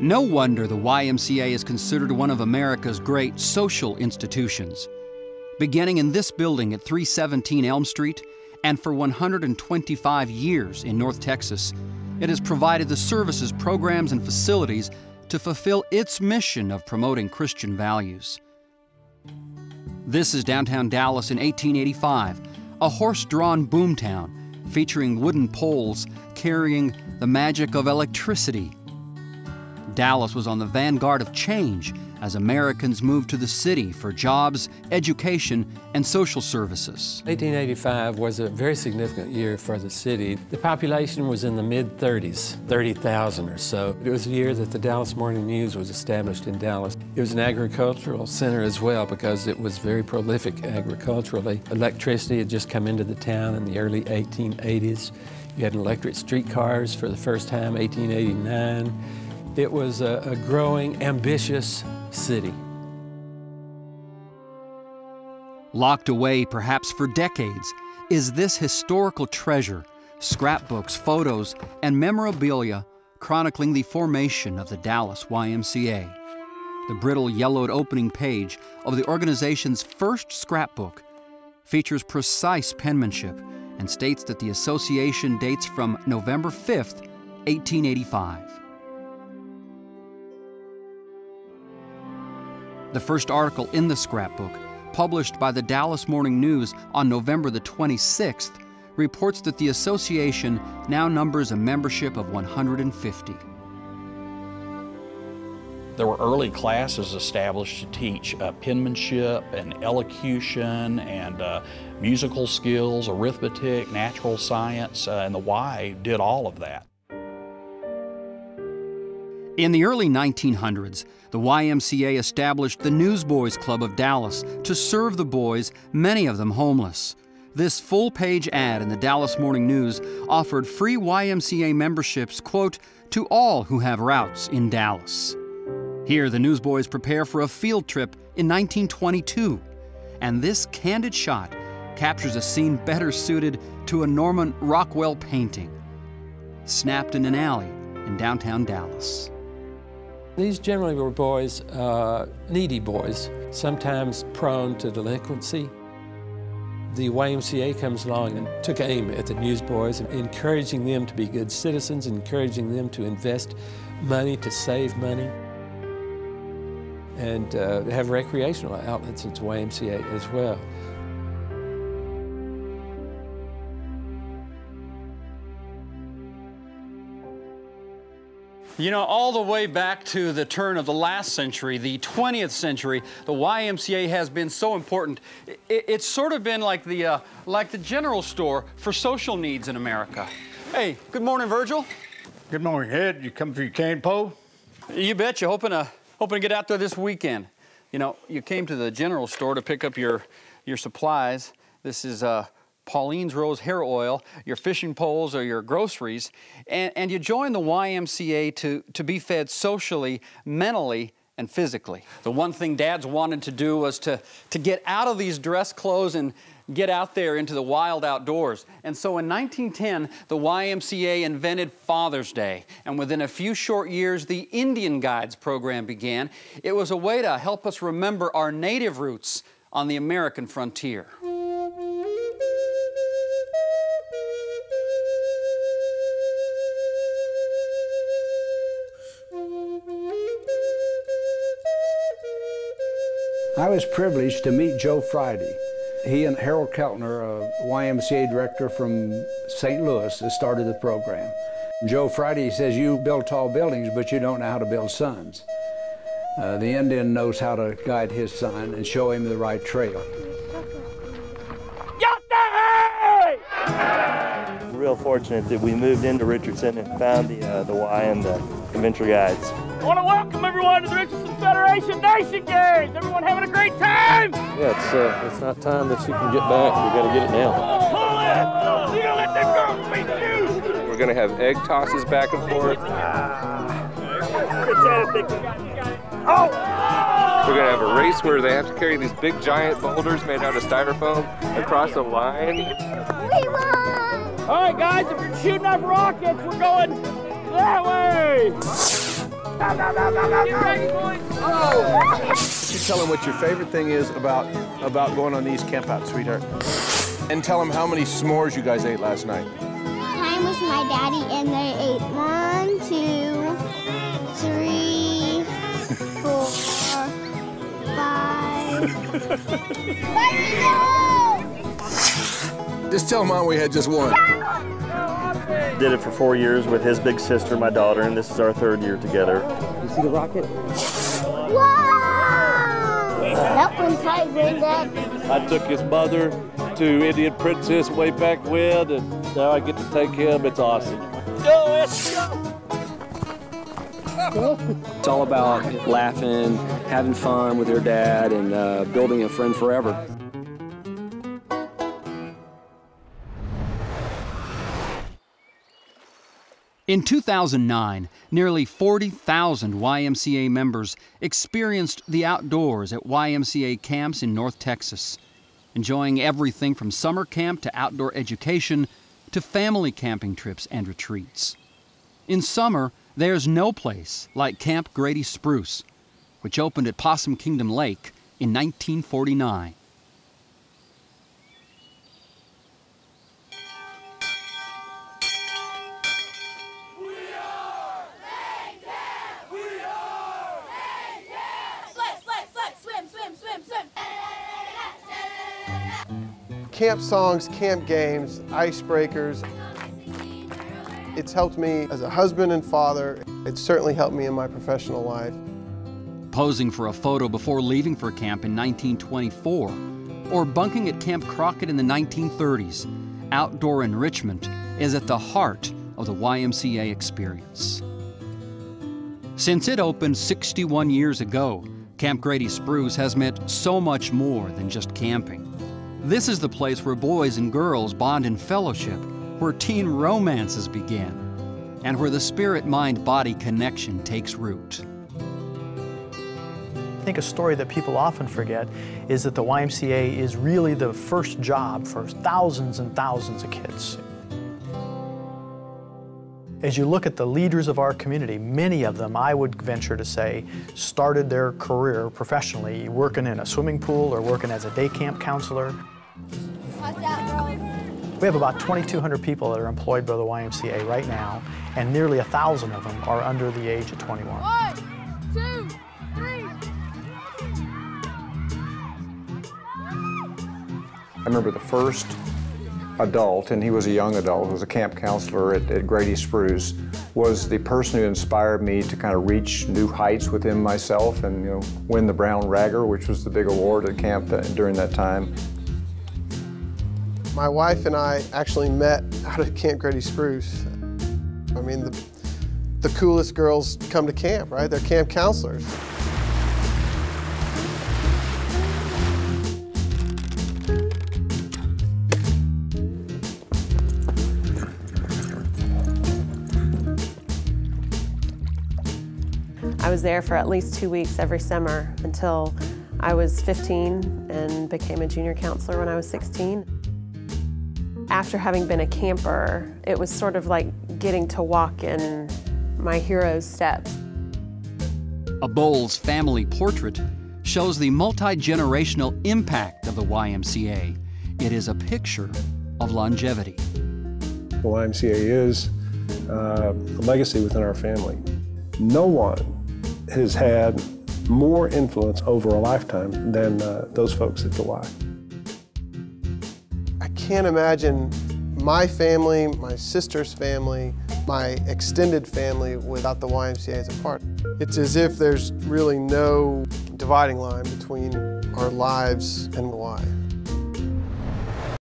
No wonder the YMCA is considered one of America's great social institutions. Beginning in this building at 317 Elm Street, and for 125 years in North Texas, it has provided the services, programs, and facilities to fulfill its mission of promoting Christian values. This is downtown Dallas in 1885, a horse-drawn boomtown featuring wooden poles carrying the magic of electricity. Dallas was on the vanguard of change as Americans moved to the city for jobs, education, and social services. 1885 was a very significant year for the city. The population was in the mid-30s, 30,000 or so. It was the year that the Dallas Morning News was established in Dallas. It was an agricultural center as well because it was very prolific agriculturally. Electricity had just come into the town in the early 1880s. You had electric streetcars for the first time, 1889. It was a growing, ambitious city. Locked away perhaps for decades is this historical treasure, scrapbooks, photos, and memorabilia chronicling the formation of the Dallas YMCA. The brittle yellowed opening page of the organization's first scrapbook features precise penmanship and states that the association dates from November 5th, 1885. The first article in the scrapbook, published by the Dallas Morning News on November the 26th, reports that the association now numbers a membership of 150. There were early classes established to teach penmanship and elocution and musical skills, arithmetic, natural science, and the Y did all of that. In the early 1900s, the YMCA established the Newsboys Club of Dallas to serve the boys, many of them homeless. This full-page ad in the Dallas Morning News offered free YMCA memberships, quote, to all who have routes in Dallas. Here, the Newsboys prepare for a field trip in 1922, and this candid shot captures a scene better suited to a Norman Rockwell painting, snapped in an alley in downtown Dallas. These generally were boys, needy boys, sometimes prone to delinquency. The YMCA comes along and took aim at the Newsboys, encouraging them to be good citizens, encouraging them to invest money, to save money, and have recreational outlets at the YMCA as well. You know, all the way back to the turn of the last century, the 20th century, the YMCA has been so important. It's sort of been like the general store for social needs in America. Hey, good morning, Virgil. Good morning, Ed. You come for your cane pole? You bet. You hoping to get out there this weekend. You know, you came to the general store to pick up your supplies. This is Pauline's Rose Hair Oil, your fishing poles, or your groceries, and you join the YMCA to be fed socially, mentally, and physically. The one thing dads wanted to do was to get out of these dress clothes and get out there into the wild outdoors. And so in 1910, the YMCA invented Father's Day, and within a few short years, the Indian Guides program began. It was a way to help us remember our native roots on the American frontier. I was privileged to meet Joe Friday. He and Harold Keltner, a YMCA director from St. Louis, has started the program. Joe Friday says, you build tall buildings, but you don't know how to build sons. The Indian knows how to guide his son and show him the right trail. Real fortunate that we moved into Richardson and found the Y and the Adventure Guides. I want to welcome everyone to the Richardson Federation Nation Games. Everyone having a great time? Yeah, it's not time that you can get back. We got to get it now. Pull it! You're gonna let them girls beat you! We're gonna have egg tosses back and forth. Oh! We're gonna have a race where they have to carry these big giant boulders made out of styrofoam across a line. We won! All right, guys, if you're shooting off rockets, we're going that way! You tell them what your favorite thing is about going on these campouts, sweetheart. And tell them how many s'mores you guys ate last night. Time with my daddy, and they ate 1, 2, 3, 4, 5. Just tell Mom we had just one. Did it for 4 years with his big sister, my daughter, and this is our 3rd year together. You see the rocket? Wow! That one's high, Granddad. I took his mother to Indian Princess way back when, and now I get to take him. It's awesome. Go, let's go! It's all about laughing, having fun with your dad, and building a friend forever. In 2009, nearly 40,000 YMCA members experienced the outdoors at YMCA camps in North Texas, enjoying everything from summer camp to outdoor education to family camping trips and retreats. In summer, there's no place like Camp Grady Spruce, which opened at Possum Kingdom Lake in 1949. Camp songs, camp games, icebreakers. It's helped me as a husband and father. It's certainly helped me in my professional life. Posing for a photo before leaving for camp in 1924, or bunking at Camp Crockett in the 1930s, outdoor enrichment is at the heart of the YMCA experience. Since it opened 61 years ago, Camp Grady Spruce has meant so much more than just camping. This is the place where boys and girls bond in fellowship, where teen romances begin, and where the spirit-mind-body connection takes root. I think a story that people often forget is that the YMCA is really the first job for thousands and thousands of kids. As you look at the leaders of our community, many of them, I would venture to say, started their career professionally working in a swimming pool or working as a day camp counselor. We have about 2,200 people that are employed by the YMCA right now, and nearly 1,000 of them are under the age of 21. 1, 2, 3. I remember the first adult, and he was a young adult, was a camp counselor at Grady Spruce, was the person who inspired me to kind of reach new heights within myself and, you know, win the Brown Ragger, which was the big award at camp during that time. My wife and I actually met out at Camp Grady Spruce. I mean, the coolest girls come to camp, right? They're camp counselors. I was there for at least 2 weeks every summer until I was 15 and became a junior counselor when I was 16. After having been a camper, it was sort of like getting to walk in my hero's steps. A Bowles family portrait shows the multi-generational impact of the YMCA. It is a picture of longevity. The YMCA is a legacy within our family. No one has had more influence over a lifetime than those folks at the Y. I can't imagine my family, my sister's family, my extended family without the YMCA as a part. It's as if there's really no dividing line between our lives and the Y.